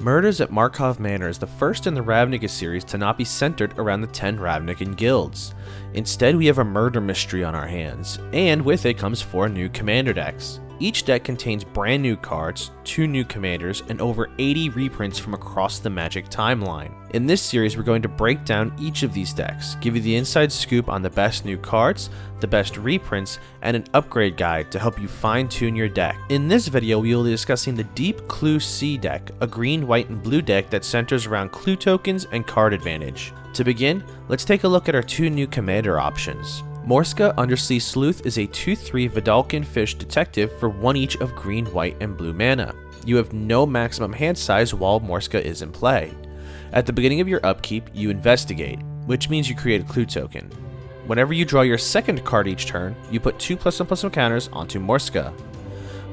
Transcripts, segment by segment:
Murders at Karlov Manor is the first in the Ravnica series to not be centered around the 10 Ravnican guilds. Instead, we have a murder mystery on our hands, and with it comes 4 new commander decks. Each deck contains brand new cards, 2 new commanders, and over 80 reprints from across the Magic timeline. In this series, we're going to break down each of these decks, give you the inside scoop on the best new cards, the best reprints, and an upgrade guide to help you fine-tune your deck. In this video, we will be discussing the Deep Clue C deck, a green, white, and blue deck that centers around clue tokens and card advantage. To begin, let's take a look at our 2 new commander options. Morska Undersea Sleuth is a 2/3 Vedalken Fish detective for 1 each of green, white, and blue mana. You have no maximum hand size while Morska is in play. At the beginning of your upkeep, you investigate, which means you create a clue token. Whenever you draw your second card each turn, you put 2+1/+1 counters onto Morska.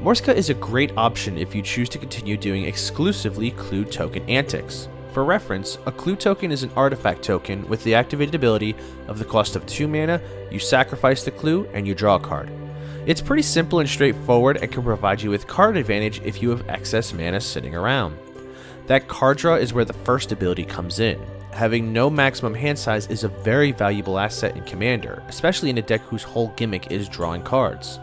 Morska is a great option if you choose to continue doing exclusively clue token antics. For reference, a clue token is an artifact token with the activated ability of the cost of 2 mana, you sacrifice the clue, and you draw a card. It's pretty simple and straightforward and can provide you with card advantage if you have excess mana sitting around. That card draw is where the first ability comes in. Having no maximum hand size is a very valuable asset in Commander, especially in a deck whose whole gimmick is drawing cards.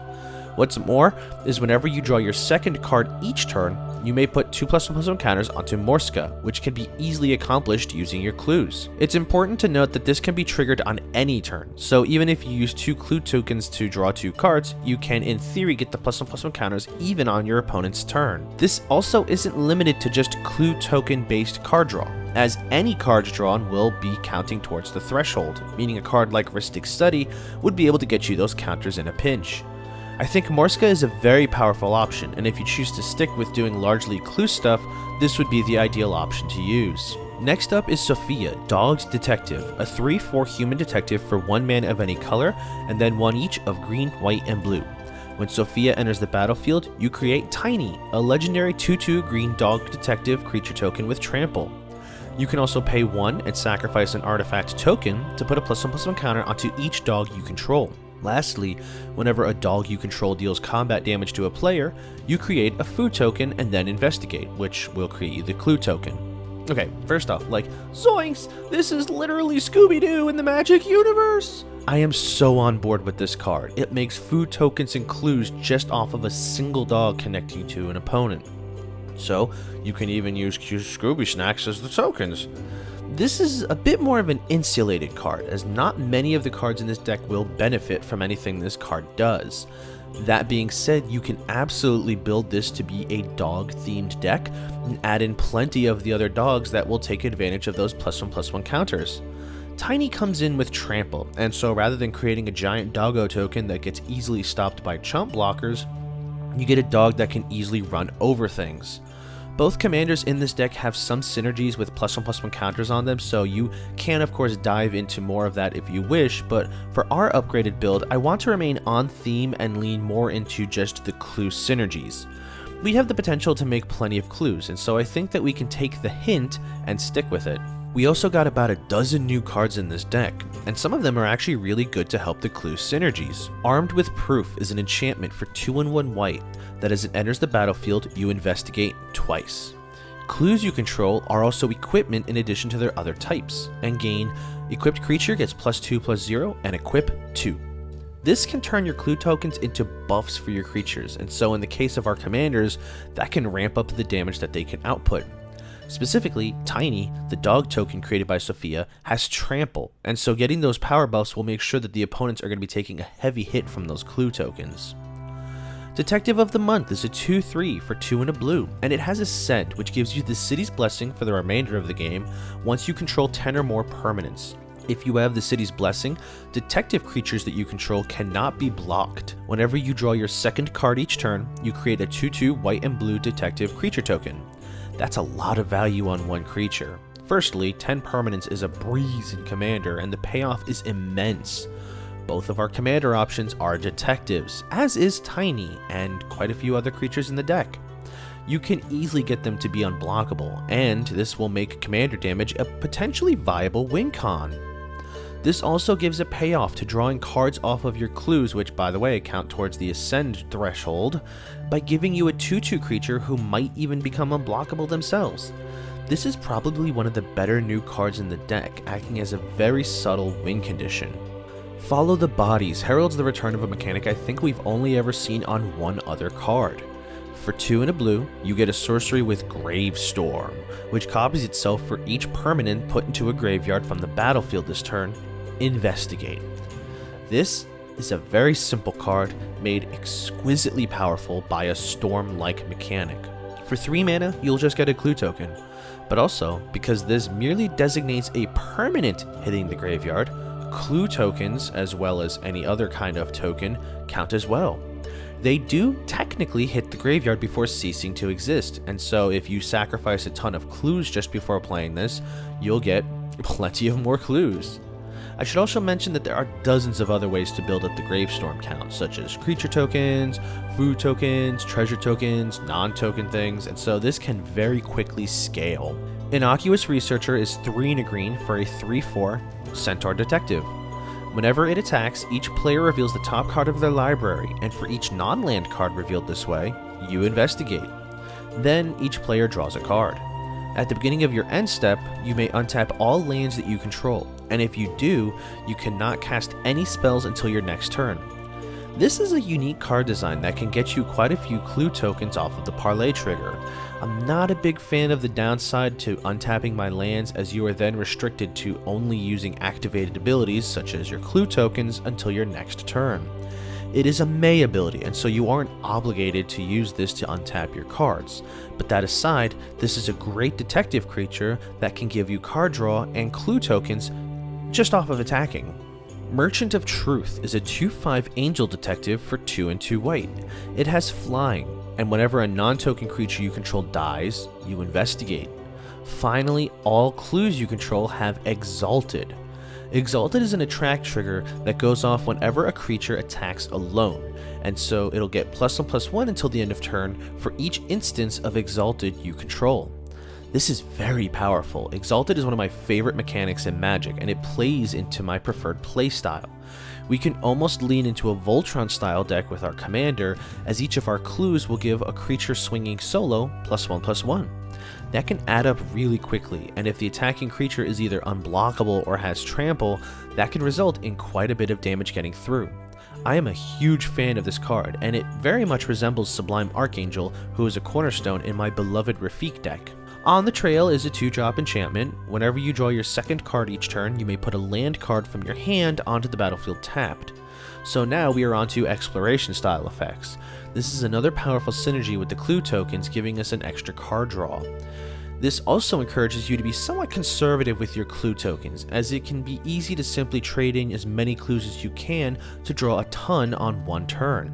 What's more is whenever you draw your second card each turn, you may put 2+1/+1 counters onto Morska, which can be easily accomplished using your clues. It's important to note that this can be triggered on any turn, so even if you use 2 clue tokens to draw 2 cards, you can in theory get the +1/+1 counters even on your opponent's turn. This also isn't limited to just clue token based card draw, as any cards drawn will be counting towards the threshold, meaning a card like Rhystic Study would be able to get you those counters in a pinch. I think Morska is a very powerful option, and if you choose to stick with doing largely clue stuff, this would be the ideal option to use. Next up is Sophia, Dog's Detective, a 3/4 human detective for 1 mana of any color, and then 1 each of green, white, and blue. When Sophia enters the battlefield, you create Tiny, a legendary 2/2 green dog detective creature token with trample. You can also pay 1 and sacrifice an artifact token to put a +1/+1 counter onto each dog you control. Lastly, whenever a dog you control deals combat damage to a player, you create a food token and then investigate, which will create you the clue token. Okay, first off, zoinks! This is literally Scooby-Doo in the Magic universe! I am so on board with this card. It makes food tokens and clues just off of a single dog connecting to an opponent. So, you can even use Scooby Snacks as the tokens. This is a bit more of an insulated card, as not many of the cards in this deck will benefit from anything this card does. That being said, you can absolutely build this to be a dog-themed deck, and add in plenty of the other dogs that will take advantage of those +1/+1 counters. Tiny comes in with Trample, and so rather than creating a giant doggo token that gets easily stopped by chump blockers, you get a dog that can easily run over things. Both commanders in this deck have some synergies with +1/+1 counters on them, so you can of course dive into more of that if you wish, but for our upgraded build, I want to remain on theme and lean more into just the clue synergies. We have the potential to make plenty of clues, and so I think that we can take the hint and stick with it. We also got about a dozen new cards in this deck, and some of them are actually really good to help the clue synergies. Armed with Proof is an enchantment for 2 and 1 white, that as it enters the battlefield, you investigate twice. Clues you control are also equipment in addition to their other types, and gain Equipped Creature gets +2/+0 and Equip 2. This can turn your clue tokens into buffs for your creatures, and so in the case of our commanders, that can ramp up the damage that they can output. Specifically, Tiny, the dog token created by Sophia, has Trample, and so getting those power buffs will make sure that the opponents are going to be taking a heavy hit from those clue tokens. Detective of the Month is a 2/3 for 2 and a blue, and it has Ascend, which gives you the City's Blessing for the remainder of the game once you control 10 or more permanents. If you have the City's Blessing, detective creatures that you control cannot be blocked. Whenever you draw your second card each turn, you create a 2/2 white and blue detective creature token. That's a lot of value on one creature. Firstly, 10 permanents is a breeze in Commander, and the payoff is immense. Both of our commander options are detectives, as is Tiny, and quite a few other creatures in the deck. You can easily get them to be unblockable, and this will make commander damage a potentially viable win con. This also gives a payoff to drawing cards off of your clues, which by the way count towards the Ascend threshold, by giving you a 2/2 creature who might even become unblockable themselves. This is probably one of the better new cards in the deck, acting as a very subtle win condition. Follow the Bodies heralds the return of a mechanic I think we've only ever seen on one other card. For 2 and a blue, you get a sorcery with Gravestorm, which copies itself for each permanent put into a graveyard from the battlefield this turn. Investigate. This is a very simple card made exquisitely powerful by a storm-like mechanic. For 3 mana, you'll just get a clue token, but also, because this merely designates a permanent hitting the graveyard, clue tokens, as well as any other kind of token, count as well. They do technically hit the graveyard before ceasing to exist, and so if you sacrifice a ton of clues just before playing this, you'll get plenty of more clues. I should also mention that there are dozens of other ways to build up the Gravestorm count, such as creature tokens, food tokens, treasure tokens, non-token things, and so this can very quickly scale. Innocuous Researcher is 3 and a green for a 3/4 Centaur Detective. Whenever it attacks, each player reveals the top card of their library, and for each non-land card revealed this way, you investigate. Then each player draws a card. At the beginning of your end step, you may untap all lands that you control, and if you do, you cannot cast any spells until your next turn. This is a unique card design that can get you quite a few clue tokens off of the parlay trigger. I'm not a big fan of the downside to untapping my lands, as you are then restricted to only using activated abilities such as your clue tokens until your next turn. It is a May ability, and so you aren't obligated to use this to untap your cards. But that aside, this is a great detective creature that can give you card draw and clue tokens just off of attacking. Merchant of Truth is a 2/5 angel detective for 2 and 2 white. It has flying, and whenever a non-token creature you control dies, you investigate. Finally, all clues you control have Exalted. Exalted is an attract trigger that goes off whenever a creature attacks alone, and so it'll get +1/+1 until the end of turn for each instance of Exalted you control. This is very powerful. Exalted is one of my favorite mechanics in Magic, and it plays into my preferred playstyle. We can almost lean into a Voltron style deck with our commander, as each of our clues will give a creature swinging solo +1/+1. That can add up really quickly, and if the attacking creature is either unblockable or has trample, that can result in quite a bit of damage getting through. I am a huge fan of this card, and it very much resembles Sublime Archangel, who is a cornerstone in my beloved Rafik deck. On the Trail is a 2-drop enchantment. Whenever you draw your second card each turn, you may put a land card from your hand onto the battlefield tapped. So now we are onto exploration style effects. This is another powerful synergy with the clue tokens, giving us an extra card draw. This also encourages you to be somewhat conservative with your clue tokens, as it can be easy to simply trade in as many clues as you can to draw a ton on one turn.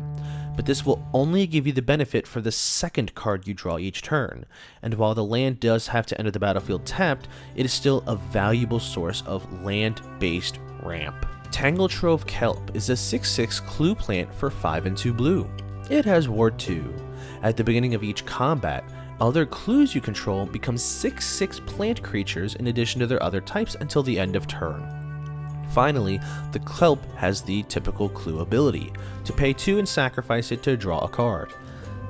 But this will only give you the benefit for the second card you draw each turn, and while the land does have to enter the battlefield tapped, it is still a valuable source of land-based ramp. Tangletrove Kelp is a 6/6 clue plant for 5 and 2 blue. It has Ward 2. At the beginning of each combat, other clues you control become 6/6 plant creatures in addition to their other types until the end of turn. Finally, the Kelp has the typical clue ability, to pay 2 and sacrifice it to draw a card.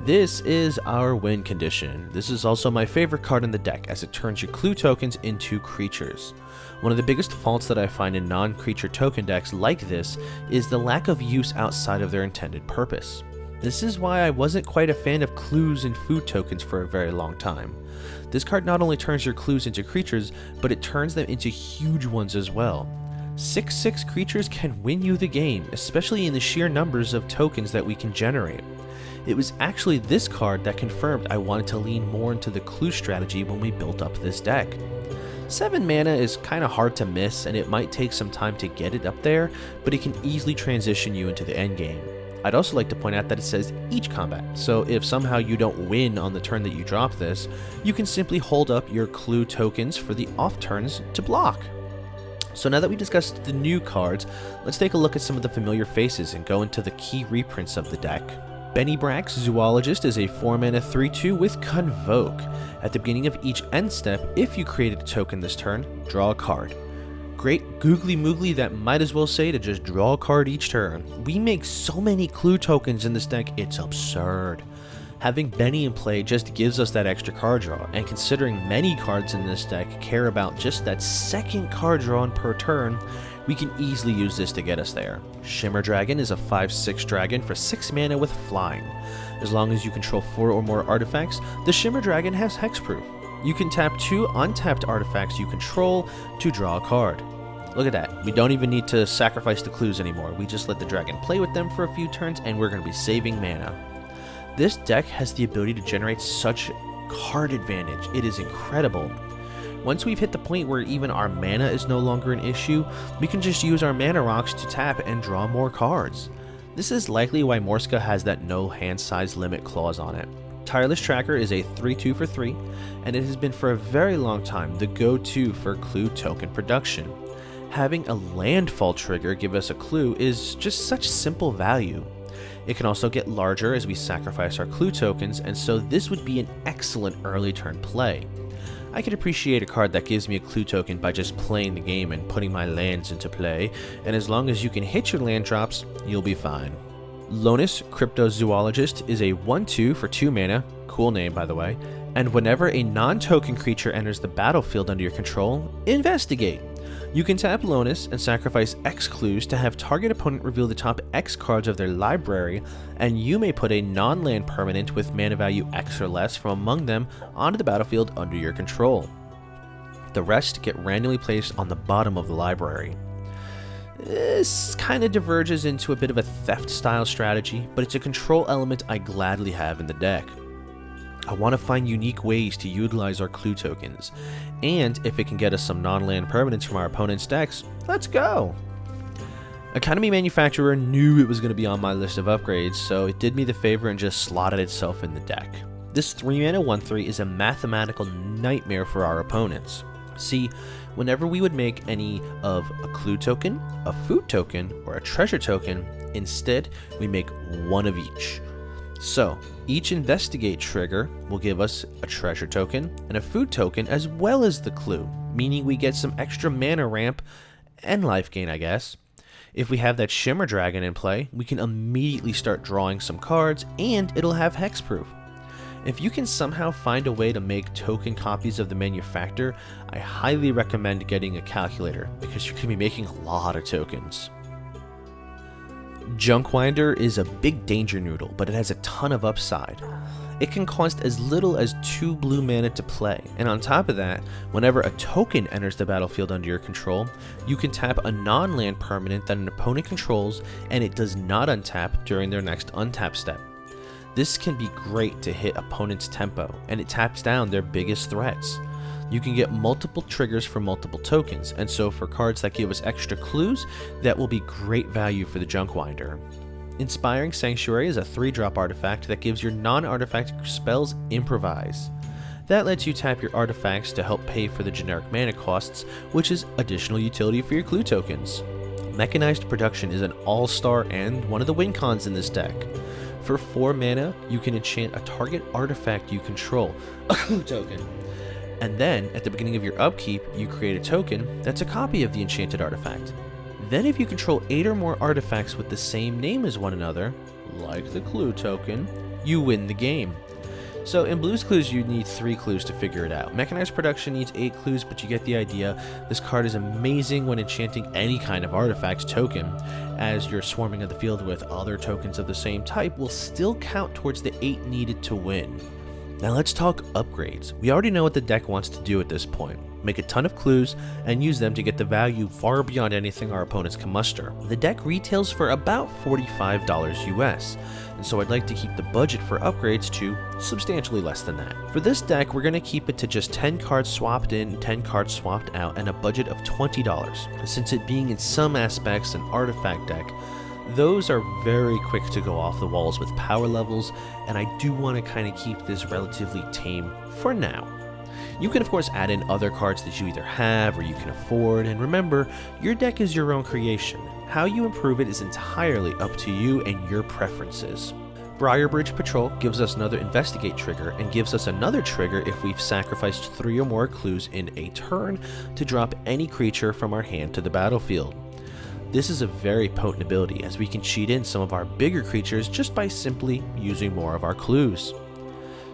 This is our win condition. This is also my favorite card in the deck, as it turns your clue tokens into creatures. One of the biggest faults that I find in non-creature token decks like this is the lack of use outside of their intended purpose. This is why I wasn't quite a fan of clues and food tokens for a very long time. This card not only turns your clues into creatures, but it turns them into huge ones as well. 6/6 creatures can win you the game, especially in the sheer numbers of tokens that we can generate. It was actually this card that confirmed I wanted to lean more into the clue strategy when we built up this deck. 7 mana is kinda hard to miss, and it might take some time to get it up there, but it can easily transition you into the endgame. I'd also like to point out that it says each combat, so if somehow you don't win on the turn that you drop this, you can simply hold up your clue tokens for the off turns to block. So now that we discussed the new cards, let's take a look at some of the familiar faces and go into the key reprints of the deck. Benny Brack's Zoologist is a 4-mana 3/2 with Convoke. At the beginning of each end step, if you created a token this turn, draw a card. Great googly moogly that might as well say to just draw a card each turn. We make so many clue tokens in this deck, it's absurd. Having Benny in play just gives us that extra card draw, and considering many cards in this deck care about just that second card drawn per turn, we can easily use this to get us there. Shimmer Dragon is a 5/6 dragon for 6 mana with flying. As long as you control 4 or more artifacts, the Shimmer Dragon has hexproof. You can tap 2 untapped artifacts you control to draw a card. Look at that, we don't even need to sacrifice the clues anymore, we just let the dragon play with them for a few turns and we're going to be saving mana. This deck has the ability to generate such card advantage, it is incredible. Once we've hit the point where even our mana is no longer an issue, we can just use our mana rocks to tap and draw more cards. This is likely why Morska has that no hand size limit clause on it. Tireless Tracker is a 3/2 for 3, and it has been for a very long time the go-to for clue token production. Having a landfall trigger give us a clue is just such simple value. It can also get larger as we sacrifice our clue tokens, and so this would be an excellent early turn play. I can appreciate a card that gives me a clue token by just playing the game and putting my lands into play, and as long as you can hit your land drops, you'll be fine. Lonus Cryptozoologist is a 1/2 for 2 mana, cool name by the way, and whenever a non-token creature enters the battlefield under your control, investigate. You can tap Lonus and sacrifice X clues to have target opponent reveal the top X cards of their library, and you may put a non-land permanent with mana value X or less from among them onto the battlefield under your control. The rest get randomly placed on the bottom of the library. This kind of diverges into a bit of a theft style strategy, but it's a control element I gladly have in the deck. I want to find unique ways to utilize our clue tokens, and if it can get us some non-land permanents from our opponent's decks, let's go! Academy Manufacturer knew it was going to be on my list of upgrades, so it did me the favor and just slotted itself in the deck. This 3 mana 1/3 is a mathematical nightmare for our opponents. See, whenever we would make any of a clue token, a food token, or a treasure token, instead we make one of each. So, each investigate trigger will give us a treasure token and a food token as well as the clue, meaning we get some extra mana ramp and life gain, I guess. If we have that Shimmer Dragon in play, we can immediately start drawing some cards and it'll have hexproof. If you can somehow find a way to make token copies of the manufacturer, I highly recommend getting a calculator because you can be making a lot of tokens. Junkwinder is a big danger noodle, but it has a ton of upside. It can cost as little as 2 blue mana to play, and on top of that, whenever a token enters the battlefield under your control, you can tap a non-land permanent that an opponent controls, and it does not untap during their next untap step. This can be great to hit opponent's tempo, and it taps down their biggest threats. You can get multiple triggers for multiple tokens, and so for cards that give us extra clues, that will be great value for the Junkwinder. Inspiring Sanctuary is a 3-drop artifact that gives your non-artifact spells improvise. That lets you tap your artifacts to help pay for the generic mana costs, which is additional utility for your clue tokens. Mechanized Production is an all-star and one of the win cons in this deck. For 4 mana, you can enchant a target artifact you control, a clue token. And then, at the beginning of your upkeep, you create a token that's a copy of the enchanted artifact. Then if you control 8 or more artifacts with the same name as one another, like the clue token, you win the game. So in Blue's Clues you need 3 clues to figure it out. Mechanized Production needs 8 clues, but you get the idea. This card is amazing when enchanting any kind of artifact token, as your swarming of the field with other tokens of the same type will still count towards the 8 needed to win. Now let's talk upgrades. We already know what the deck wants to do at this point. Make a ton of clues and use them to get the value far beyond anything our opponents can muster. The deck retails for about $45 US, and so I'd like to keep the budget for upgrades to substantially less than that. For this deck, we're going to keep it to just 10 cards swapped in, 10 cards swapped out, and a budget of $20. Since it being in some aspects an artifact deck, those are very quick to go off the walls with power levels, and I do want to kind of keep this relatively tame for now. You can of course add in other cards that you either have or you can afford, and remember, your deck is your own creation. How you improve it is entirely up to you and your preferences. Briarbridge Patrol gives us another investigate trigger and gives us another trigger if we've sacrificed 3 or more clues in a turn to drop any creature from our hand to the battlefield. This is a very potent ability, as we can cheat in some of our bigger creatures just by simply using more of our clues.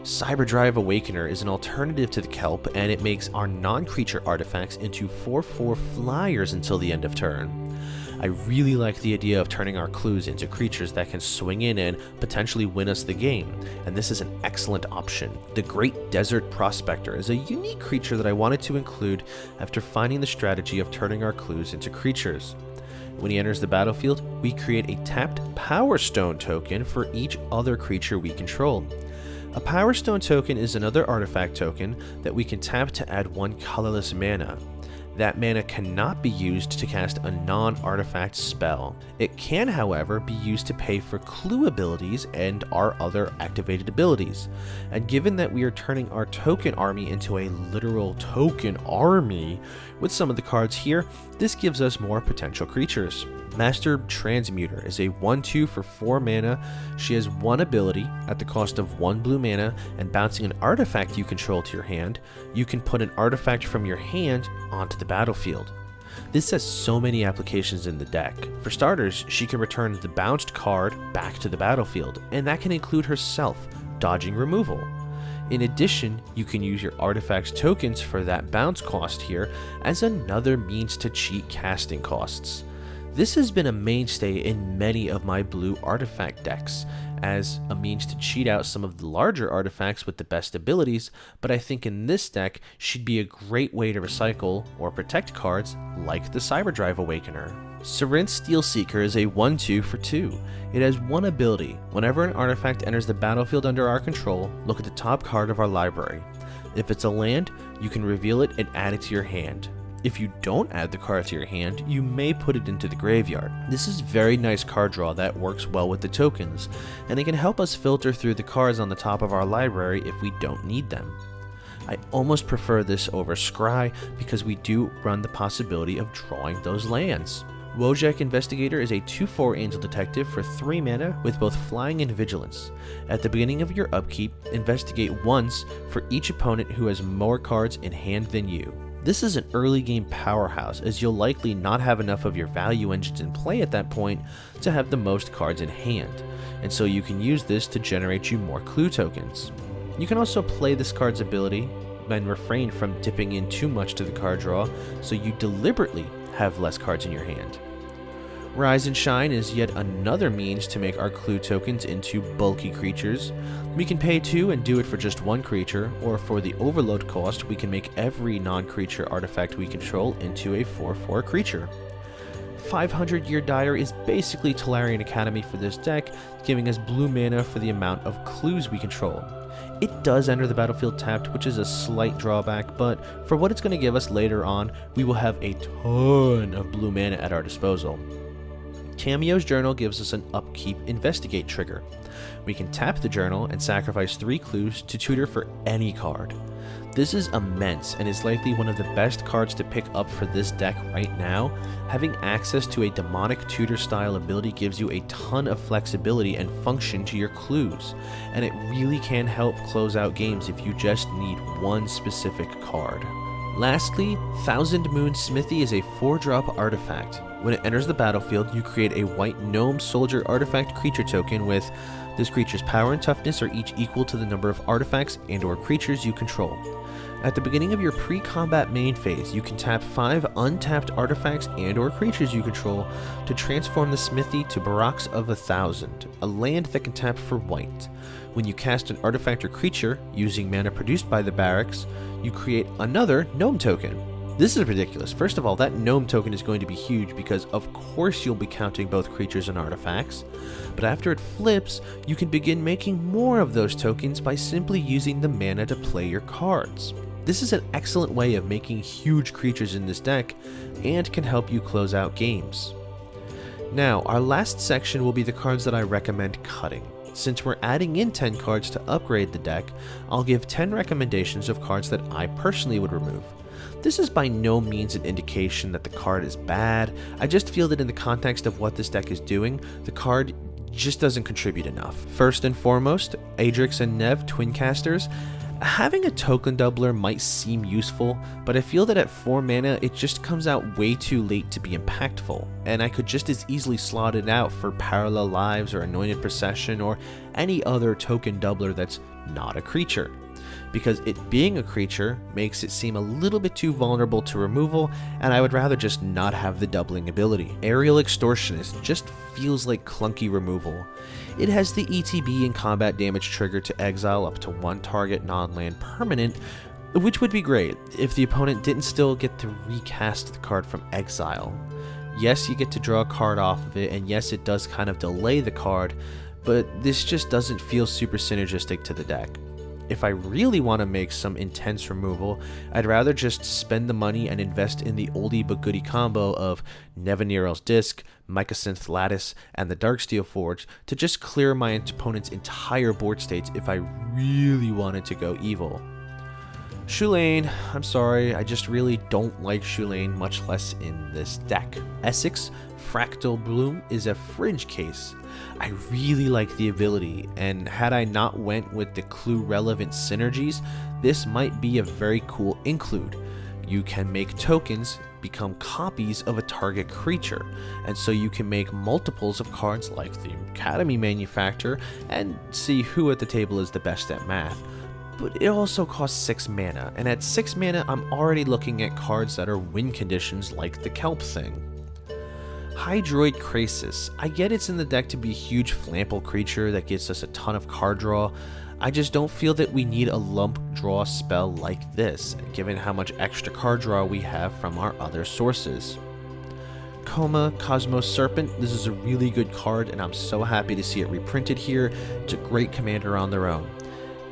Cyberdrive Awakener is an alternative to the Kelp, and it makes our non-creature artifacts into 4/4 flyers until the end of turn. I really like the idea of turning our clues into creatures that can swing in and potentially win us the game, and this is an excellent option. The Great Desert Prospector is a unique creature that I wanted to include after finding the strategy of turning our clues into creatures. When he enters the battlefield, we create a tapped Power Stone token for each other creature we control. A Power Stone token is another artifact token that we can tap to add 1 colorless mana. That mana cannot be used to cast a non-artifact spell. It can, however, be used to pay for clue abilities and our other activated abilities. And given that we are turning our token army into a literal token army with some of the cards here, this gives us more potential creatures. Master Transmuter is a 1/2 for 4 mana. She has 1 ability at the cost of 1 blue mana, and bouncing an artifact you control to your hand, you can put an artifact from your hand onto the battlefield. This has so many applications in the deck. For starters, she can return the bounced card back to the battlefield, and that can include herself, dodging removal. In addition, you can use your artifact's tokens for that bounce cost here as another means to cheat casting costs. This has been a mainstay in many of my blue artifact decks, as a means to cheat out some of the larger artifacts with the best abilities, but I think in this deck she'd be a great way to recycle or protect cards like the Cyberdrive Awakener. Sarinth Steelseeker is a 1/2 for 2. It has 1 ability. Whenever an artifact enters the battlefield under our control, look at the top card of our library. If it's a land, you can reveal it and add it to your hand. If you don't add the card to your hand, you may put it into the graveyard. This is very nice card draw that works well with the tokens, and it can help us filter through the cards on the top of our library if we don't need them. I almost prefer this over Scry because we do run the possibility of drawing those lands. Wojek Investigator is a 2/4 Angel Detective for 3 mana with both Flying and Vigilance. At the beginning of your upkeep, investigate once for each opponent who has more cards in hand than you. This is an early game powerhouse, as you'll likely not have enough of your value engines in play at that point to have the most cards in hand, and so you can use this to generate you more clue tokens. You can also play this card's ability and refrain from dipping in too much to the card draw, so you deliberately have less cards in your hand. Rise and Shine is yet another means to make our clue tokens into bulky creatures. We can pay 2 and do it for just 1 creature, or for the overload cost, we can make every non-creature artifact we control into a 4/4 creature. 500 Year Dire is basically Tolarian Academy for this deck, giving us blue mana for the amount of clues we control. It does enter the battlefield tapped, which is a slight drawback, but for what it's going to give us later on, we will have a ton of blue mana at our disposal. Cameo's Journal gives us an upkeep investigate trigger. We can tap the journal and sacrifice 3 clues to tutor for any card. This is immense and is likely one of the best cards to pick up for this deck right now. Having access to a demonic tutor style ability gives you a ton of flexibility and function to your clues, and it really can help close out games if you just need one specific card. Lastly, Thousand Moon Smithy is a 4-drop artifact. When it enters the battlefield, you create a white gnome soldier artifact creature token with this creature's power and toughness are each equal to the number of artifacts and or creatures you control. At the beginning of your pre-combat main phase, you can tap 5 untapped artifacts and or creatures you control to transform the smithy to Barracks of 1,000, a land that can tap for white. When you cast an artifact or creature using mana produced by the barracks, you create another gnome token. This is ridiculous. First of all, that gnome token is going to be huge because of course you'll be counting both creatures and artifacts, but after it flips, you can begin making more of those tokens by simply using the mana to play your cards. This is an excellent way of making huge creatures in this deck and can help you close out games. Now, our last section will be the cards that I recommend cutting. Since we're adding in 10 cards to upgrade the deck, I'll give 10 recommendations of cards that I personally would remove. This is by no means an indication that the card is bad. I just feel that in the context of what this deck is doing, the card just doesn't contribute enough. First and foremost, Adrix and Nev, twin casters. Having a token doubler might seem useful, but I feel that at 4 mana it just comes out way too late to be impactful, and I could just as easily slot it out for Parallel Lives or Anointed Procession or any other token doubler that's not a creature, because it being a creature makes it seem a little bit too vulnerable to removal, and I would rather just not have the doubling ability. Aerial Extortionist just feels like clunky removal. It has the ETB and combat damage trigger to exile up to one target non-land permanent, which would be great if the opponent didn't still get to recast the card from exile. Yes, you get to draw a card off of it, and yes, it does kind of delay the card, but this just doesn't feel super synergistic to the deck. If I really want to make some intense removal, I'd rather just spend the money and invest in the oldie but goodie combo of Nevinyrral's Disc, Mycosynth Lattice, and the Darksteel Forge to just clear my opponent's entire board states if I really wanted to go evil. Shulane, I'm sorry, I just really don't like Shulane, much less in this deck. Essex Fractal Bloom is a fringe case. I really like the ability, and had I not went with the clue relevant synergies, this might be a very cool include. You can make tokens become copies of a target creature, and so you can make multiples of cards like the Academy Manufacturer and see who at the table is the best at math. But it also costs 6 mana, and at 6 mana I'm already looking at cards that are win conditions like the Kelp thing. Hydroid Krasis. I get it's in the deck to be a huge flample creature that gets us a ton of card draw. I just don't feel that we need a lump draw spell like this, given how much extra card draw we have from our other sources. Coma Cosmos Serpent. This is a really good card, and I'm so happy to see it reprinted here. It's a great commander on their own.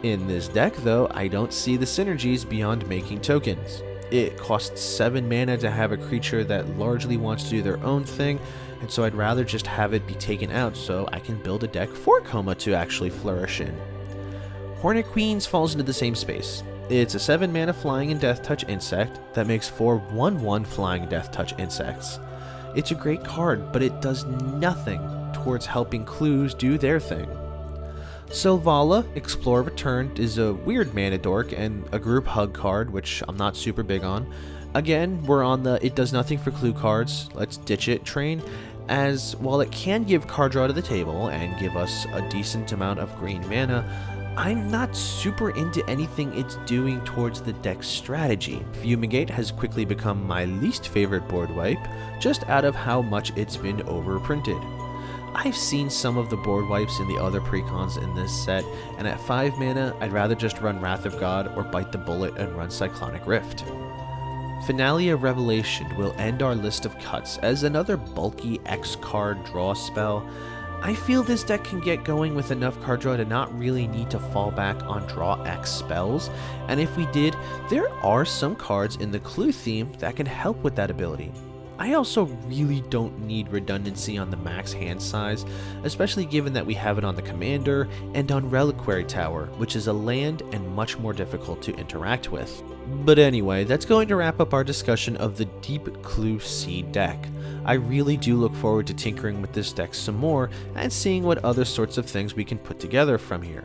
In this deck, though, I don't see the synergies beyond making tokens. It costs 7 mana to have a creature that largely wants to do their own thing, and so I'd rather just have it be taken out so I can build a deck for Coma to actually flourish in. Hornet Queens falls into the same space. It's a 7 mana flying and death touch insect that makes 4 1/1 flying death touch insects. It's a great card, but it does nothing towards helping clues do their thing. Sylvala, Explorer Returned, is a weird mana dork and a group hug card, which I'm not super big on. Again, we're on the it does nothing for clue cards, let's ditch it train, as while it can give card draw to the table and give us a decent amount of green mana, I'm not super into anything it's doing towards the deck's strategy. Fumigate has quickly become my least favorite board wipe, just out of how much it's been overprinted. I've seen some of the board wipes in the other precons in this set, and at 5 mana, I'd rather just run Wrath of God or bite the bullet and run Cyclonic Rift. Finale of Revelation will end our list of cuts as another bulky X card draw spell. I feel this deck can get going with enough card draw to not really need to fall back on draw X spells, and if we did, there are some cards in the clue theme that can help with that ability. I also really don't need redundancy on the max hand size, especially given that we have it on the Commander and on Reliquary Tower, which is a land and much more difficult to interact with. But anyway, that's going to wrap up our discussion of the Deep Clue C deck. I really do look forward to tinkering with this deck some more and seeing what other sorts of things we can put together from here.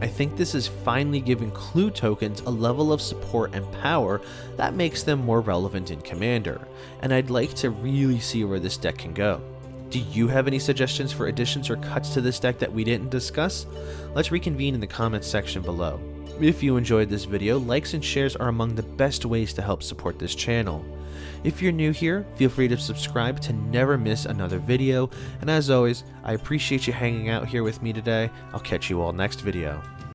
I think this is finally giving clue tokens a level of support and power that makes them more relevant in Commander, and I'd like to really see where this deck can go. Do you have any suggestions for additions or cuts to this deck that we didn't discuss? Let's reconvene in the comments section below. If you enjoyed this video, likes and shares are among the best ways to help support this channel. If you're new here, feel free to subscribe to never miss another video, and as always, I appreciate you hanging out here with me today. I'll catch you all next video.